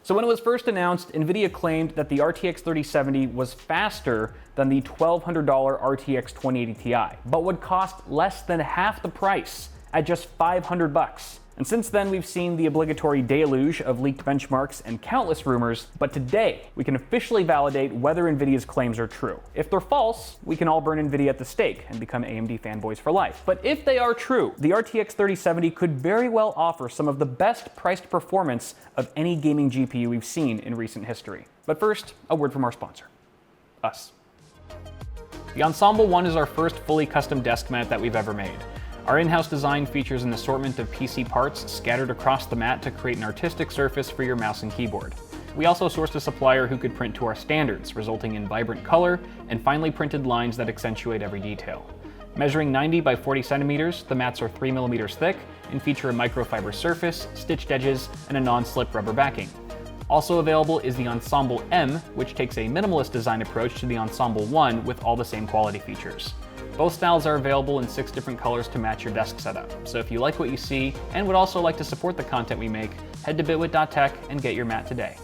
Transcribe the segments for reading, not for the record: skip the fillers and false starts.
So when it was first announced, Nvidia claimed that the RTX 3070 was faster than the $1,200 RTX 2080 Ti, but would cost less than half the price at just $500. And since then, we've seen the obligatory deluge of leaked benchmarks and countless rumors, but today, we can officially validate whether Nvidia's claims are true. If they're false, we can all burn Nvidia at the stake and become AMD fanboys for life. But if they are true, the RTX 3070 could very well offer some of the best priced performance of any gaming GPU we've seen in recent history. But first, a word from our sponsor, us. The Ensemble One is our first fully custom desk mat that we've ever made. Our in-house design features an assortment of PC parts scattered across the mat to create an artistic surface for your mouse and keyboard. We also sourced a supplier who could print to our standards, resulting in vibrant color and finely printed lines that accentuate every detail. Measuring 90 by 40 centimeters, the mats are 3 millimeters thick and feature a microfiber surface, stitched edges, and a non-slip rubber backing. Also available is the Ensemble M, which takes a minimalist design approach to the Ensemble One with all the same quality features. Both styles are available in 6 different colors to match your desk setup. So if you like what you see and would also like to support the content we make, head to bitwit.tech and get your mat today.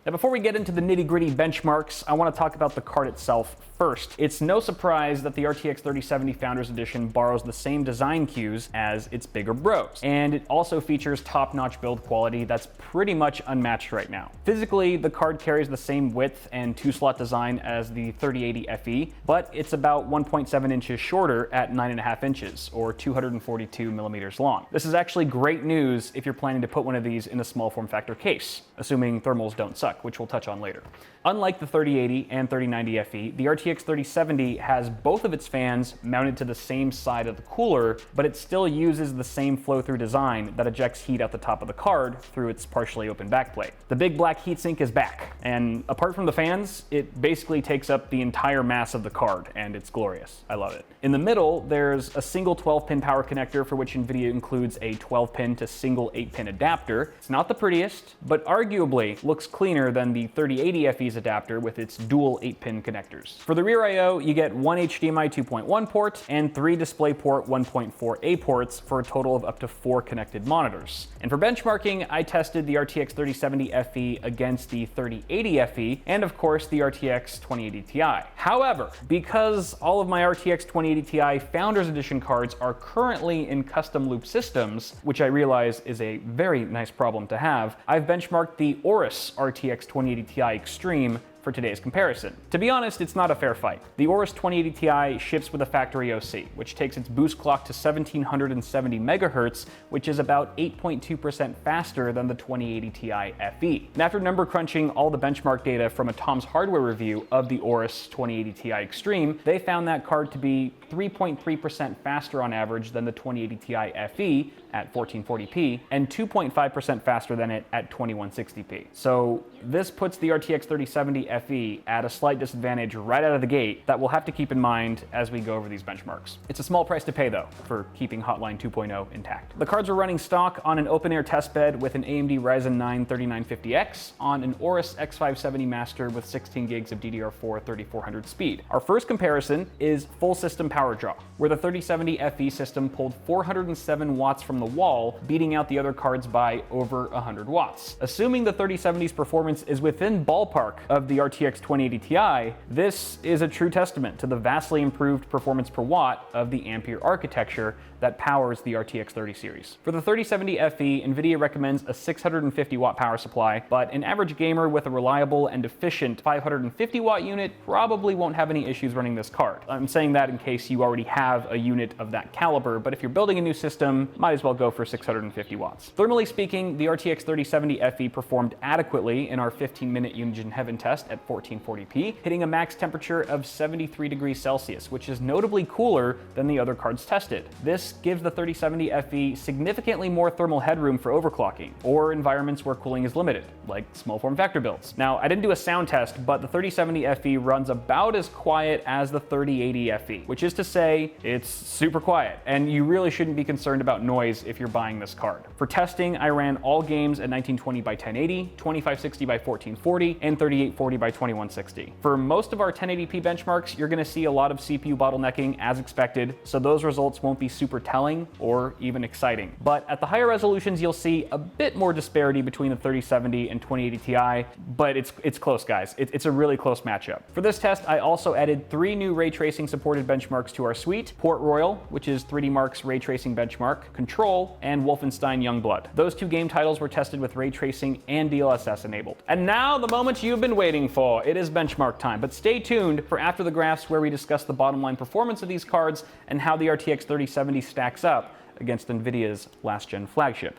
Now, before we get into the nitty-gritty benchmarks, I want to talk about the card itself first. It's no surprise that the RTX 3070 Founders Edition borrows the same design cues as its bigger bros, and it also features top-notch build quality that's pretty much unmatched right now. Physically, the card carries the same width and 2-slot design as the 3080 FE, but it's about 1.7 inches shorter at 9.5 inches, or 242 millimeters long. This is actually great news if you're planning to put one of these in a small form factor case, assuming thermals don't suck, which we'll touch on later. Unlike the 3080 and 3090 FE, the RTX 3070 has both of its fans mounted to the same side of the cooler, but it still uses the same flow-through design that ejects heat out the top of the card through its partially open backplate. The big black heatsink is back, and apart from the fans, it basically takes up the entire mass of the card, and it's glorious. I love it. In the middle, there's a single 12-pin power connector for which Nvidia includes a 12-pin to single 8-pin adapter. It's not the prettiest, but arguably looks cleaner than the 3080 FE's adapter with its dual 8-pin connectors. For the rear I/O, you get one HDMI 2.1 port and 3 DisplayPort 1.4a ports for a total of up to 4 connected monitors. And for benchmarking, I tested the RTX 3070 FE against the 3080 FE and of course the RTX 2080 Ti. However, because all of my RTX 2080 Ti Founders Edition cards are currently in custom loop systems, which I realize is a very nice problem to have, I've benchmarked the Aorus RTX 2080 Ti Extreme for today's comparison. To be honest, it's not a fair fight. The Aorus 2080 Ti ships with a factory OC, which takes its boost clock to 1770 megahertz, which is about 8.2% faster than the 2080 Ti FE. And after number crunching all the benchmark data from a Tom's Hardware review of the Aorus 2080 Ti Extreme, they found that card to be 3.3% faster on average than the 2080 Ti FE at 1440p and 2.5% faster than it at 2160p. So this puts the RTX 3070 FE at a slight disadvantage right out of the gate that we'll have to keep in mind as we go over these benchmarks. It's a small price to pay though for keeping Hotline 2.0 intact. The cards are running stock on an open-air testbed with an AMD Ryzen 9 3950X on an Aorus X570 Master with 16 gigs of DDR4 3400 speed. Our first comparison is full system power draw, where the 3070 FE system pulled 407 watts from the wall, beating out the other cards by over 100 watts. Assuming the 3070's performance is within ballpark of the RTX 2080 Ti, this is a true testament to the vastly improved performance per watt of the Ampere architecture that powers the RTX 30 series. For the 3070 FE, Nvidia recommends a 650 watt power supply, but an average gamer with a reliable and efficient 550 watt unit probably won't have any issues running this card. I'm saying that in case you already have a unit of that caliber, but if you're building a new system, might as well go for 650 watts. Thermally speaking, the RTX 3070 FE performed adequately in our 15-minute Unigine Heaven test at 1440p, hitting a max temperature of 73 degrees Celsius, which is notably cooler than the other cards tested. This gives the 3070 FE significantly more thermal headroom for overclocking, or environments where cooling is limited, like small form factor builds. Now, I didn't do a sound test, but the 3070 FE runs about as quiet as the 3080 FE, which is to say it's super quiet, and you really shouldn't be concerned about noise if you're buying this card. For testing, I ran all games at 1920 by 1080, 2560 by 1440, and 3840 by 2160. For most of our 1080p benchmarks, you're going to see a lot of CPU bottlenecking as expected, so those results won't be super telling or even exciting. But at the higher resolutions, you'll see a bit more disparity between the 3070 and 2080 Ti, but it's close, guys. It's a really close matchup. For this test, I also added 3 new ray tracing supported benchmarks to our suite: Port Royal, which is 3D Mark's ray tracing benchmark, Control, and Wolfenstein Youngblood. Those 2 game titles were tested with ray tracing and DLSS enabled. And now the moment you've been waiting for. It is benchmark time, but stay tuned for After the Graphs, where we discuss the bottom line performance of these cards and how the RTX 3070 stacks up against Nvidia's last-gen flagship.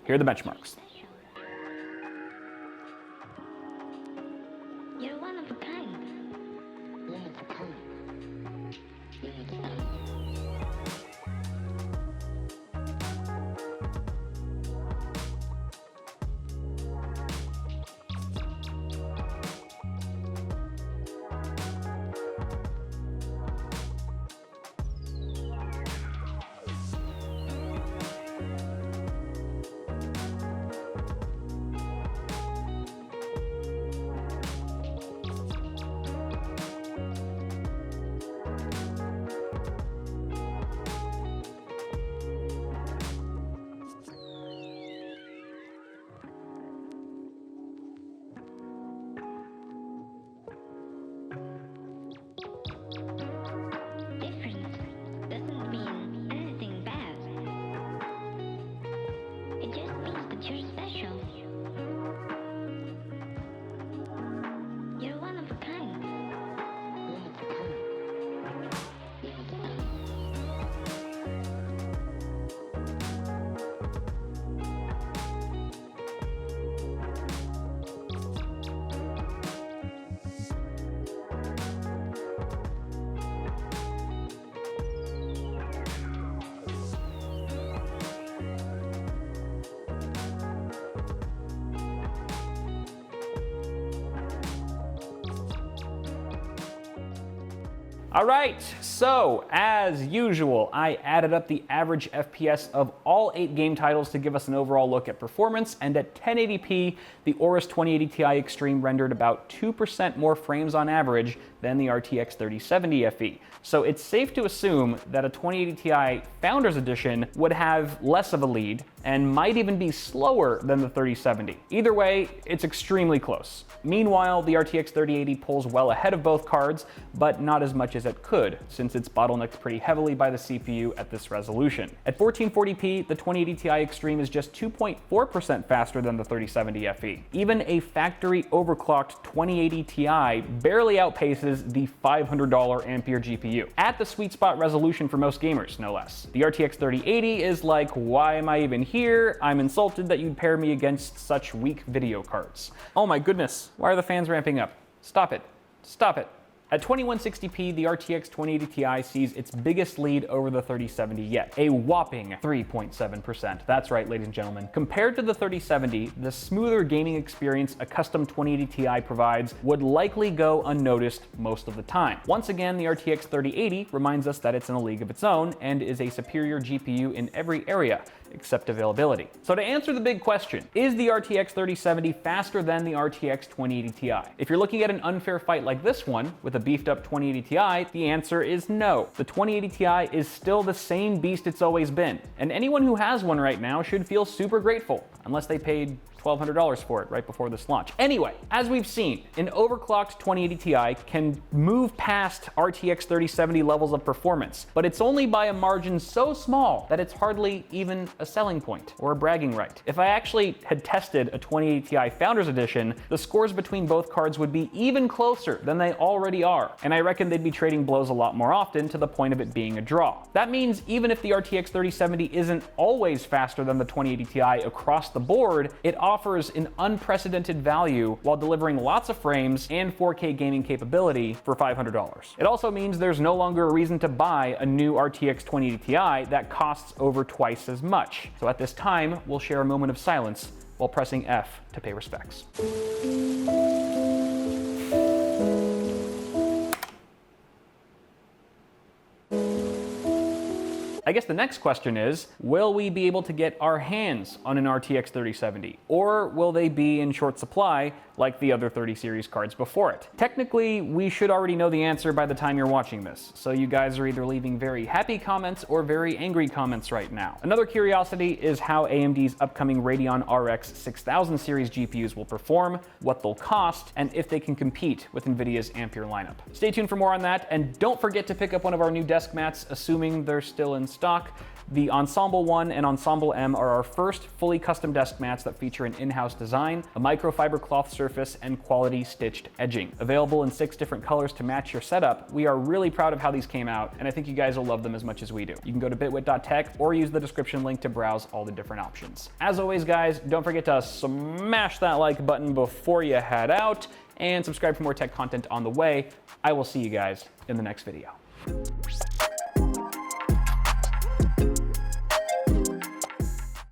Here are the benchmarks. You're one of a kind. One of a kind. All right, so as usual, I added up the average FPS of all 8 game titles to give us an overall look at performance, and at 1080p, the Aorus 2080 Ti Extreme rendered about 2% more frames on average than the RTX 3070 FE. So it's safe to assume that a 2080 Ti Founders Edition would have less of a lead and might even be slower than the 3070. Either way, it's extremely close. Meanwhile, the RTX 3080 pulls well ahead of both cards, but not as much as it could, since it's bottlenecked pretty heavily by the CPU at this resolution. At 1440p, the 2080 Ti Extreme is just 2.4% faster than the 3070 FE. Even a factory overclocked 2080 Ti barely outpaces the $500 Ampere GPU, at the sweet spot resolution for most gamers, no less. The RTX 3080 is like, why am I even here? I'm insulted that you'd pair me against such weak video cards. Oh my goodness, why are the fans ramping up? Stop it. Stop it. At 2160p, the RTX 2080 Ti sees its biggest lead over the 3070 yet, a whopping 3.7%. That's right, ladies and gentlemen. Compared to the 3070, the smoother gaming experience a custom 2080 Ti provides would likely go unnoticed most of the time. Once again, the RTX 3080 reminds us that it's in a league of its own and is a superior GPU in every area, except availability. So to answer the big question, is the RTX 3070 faster than the RTX 2080 Ti? If you're looking at an unfair fight like this one, with a beefed up 2080 Ti, the answer is no. The 2080 Ti is still the same beast it's always been, and anyone who has one right now should feel super grateful, unless they paid $1,200 for it right before this launch. Anyway, as we've seen, an overclocked 2080 Ti can move past RTX 3070 levels of performance, but it's only by a margin so small that it's hardly even a selling point or a bragging right. If I actually had tested a 2080 Ti Founders Edition, the scores between both cards would be even closer than they already are, and I reckon they'd be trading blows a lot more often, to the point of it being a draw. That means even if the RTX 3070 isn't always faster than the 2080 Ti across the board, it offers an unprecedented value while delivering lots of frames and 4K gaming capability for $500. It also means there's no longer a reason to buy a new RTX 2080 Ti that costs over twice as much. So at this time, we'll share a moment of silence while pressing F to pay respects. guess the next question is, will we be able to get our hands on an RTX 3070? Or will they be in short supply like the other 30 series cards before it? Technically, we should already know the answer by the time you're watching this, so you guys are either leaving very happy comments or very angry comments right now. Another curiosity is how AMD's upcoming Radeon RX 6000 series GPUs will perform, what they'll cost, and if they can compete with Nvidia's Ampere lineup. Stay tuned for more on that, and don't forget to pick up one of our new desk mats, assuming they're still in stock. The Ensemble 1 and Ensemble M are our first fully custom desk mats that feature an in-house design, a microfiber cloth surface, and quality stitched edging. Available in 6 different colors to match your setup, we are really proud of how these came out, and I think you guys will love them as much as we do. You can go to bitwit.tech or use the description link to browse all the different options. As always, guys, don't forget to smash that like button before you head out, and subscribe for more tech content on the way. I will see you guys in the next video.